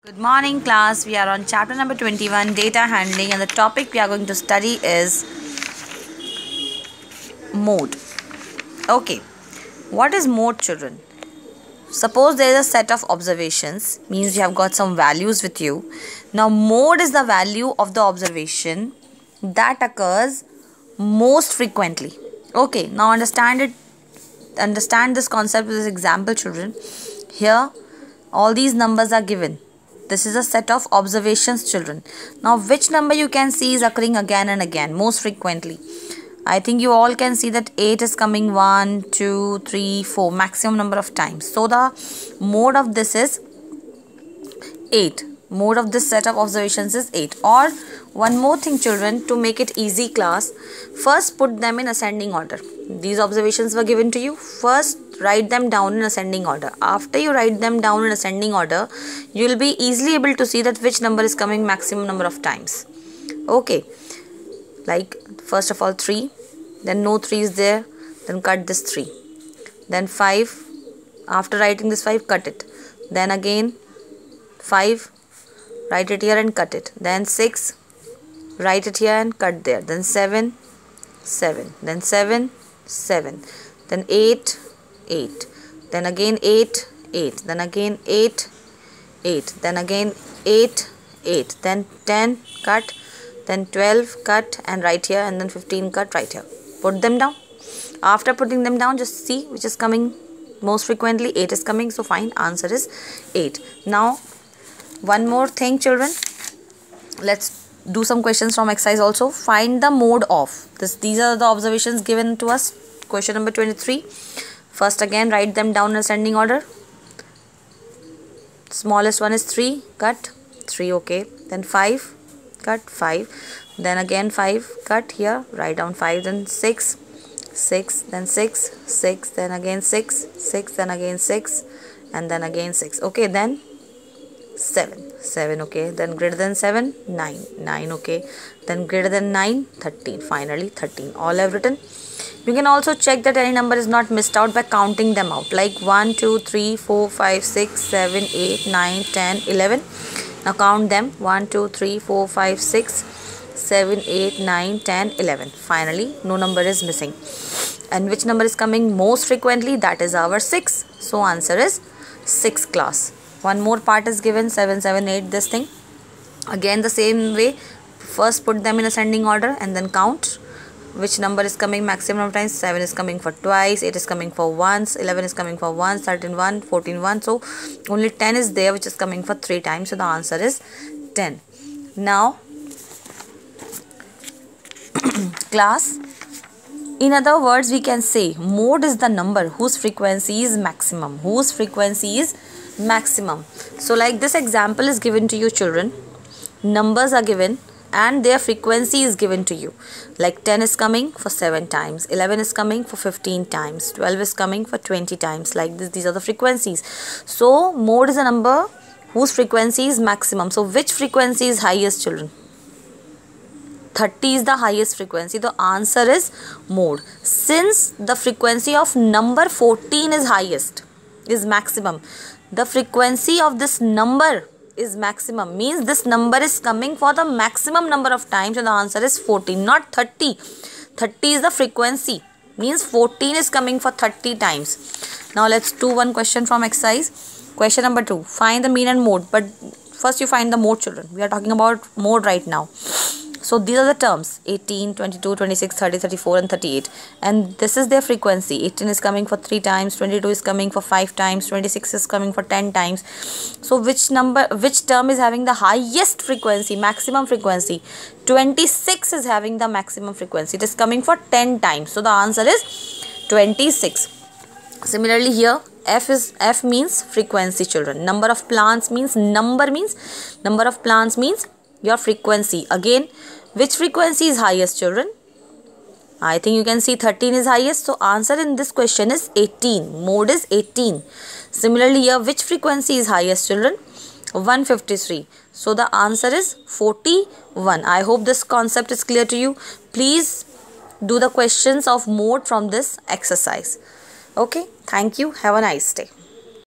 Good morning, class. We are on chapter number 21, data handling, and the topic we are going to study is mode. Okay, what is mode, children? Suppose there is a set of observations, means you have got some values with you. Now, mode is the value of the observation that occurs most frequently. Okay, now understand this concept with this example, children. Here, all these numbers are given. This is a set of observations, children. Now, which number you can see is occurring again and again, most frequently? I think you all can see that 8 is coming 1, 2, 3, 4, maximum number of times. So, the mode of this is 8. Mode of this set of observations is 8. Or, one more thing, children, to make it easy, class, first put them in ascending order. These observations were given to you. First, write them down in ascending order. After you write them down in ascending order, you will be easily able to see that which number is coming maximum number of times. Okay, like first of all 3, then no 3 is there, then cut this 3, then 5, after writing this 5, cut it, then again 5, write it here and cut it, then 6, write it here and cut there, then 7, 7, then 7, 7, then 8, 8, then again 8, 8, then again 8, 8, then again 8, 8, then 10, cut, then 12, cut and write here, and then 15, cut, right here. Put them down. After putting them down, just see which is coming most frequently. 8 is coming, so fine, answer is 8. Now, one more thing, children. Let's do some questions from exercise also. Find the mode of this. These are the observations given to us. Question number 23. First again write them down in ascending order. Smallest one is 3, cut 3, okay. Then 5, cut 5. Then again 5, cut here, write down 5, then 6, 6, then 6, 6, then again 6, 6, then again 6, and then again 6. Okay, then 7, 7, okay. Then greater than 7, 9, 9, okay. Then greater than 9, 13. Finally 13. All have written. You can also check that any number is not missed out by counting them out, like 1, 2, 3, 4, 5, 6, 7, 8, 9, 10, 11. Now count them. 1, 2, 3, 4, 5, 6, 7, 8, 9, 10, 11. Finally, no number is missing. And which number is coming most frequently? That is our 6. So answer is 6, class. One more part is given, 7, 7, 8, this thing. Again the same way. First put them in ascending order and then count which number is coming maximum times. 7 is coming for twice, 8 is coming for once, 11 is coming for once, 13 1, 14 1. So only 10 is there which is coming for 3 times. So the answer is 10. Now class, in other words, we can say mode is the number whose frequency is maximum. Whose frequency is maximum. So like this example is given to you, children. Numbers are given and their frequency is given to you. Like 10 is coming for 7 times, 11 is coming for 15 times, 12 is coming for 20 times. Like this, these are the frequencies. So mode is a number whose frequency is maximum. So which frequency is highest, children? 30 is the highest frequency. The answer is mode. Since the frequency of number 14 is highest, is maximum, the frequency of this number is maximum, means this number is coming for the maximum number of times. So the answer is 14, not 30. 30 is the frequency, means 14 is coming for 30 times. Now let's do one question from exercise. Question number 2. Find the mean and mode. But first you find the mode, children. We are talking about mode right now. So these are the terms: 18, 22, 26, 30, 34 and 38. And this is their frequency. 18 is coming for 3 times, 22 is coming for 5 times, 26 is coming for 10 times. So which term is having the highest frequency, maximum frequency? 26 is having the maximum frequency. It is coming for 10 times. So the answer is 26. Similarly here, F means frequency, children. Number of plants means number of plants means your frequency. Again, which frequency is highest, children? I think you can see 13 is highest. So answer in this question is 18. Mode is 18. Similarly here, which frequency is highest, children? 153. So the answer is 41. I hope this concept is clear to you. Please do the questions of mode from this exercise. Okay, thank you. Have a nice day.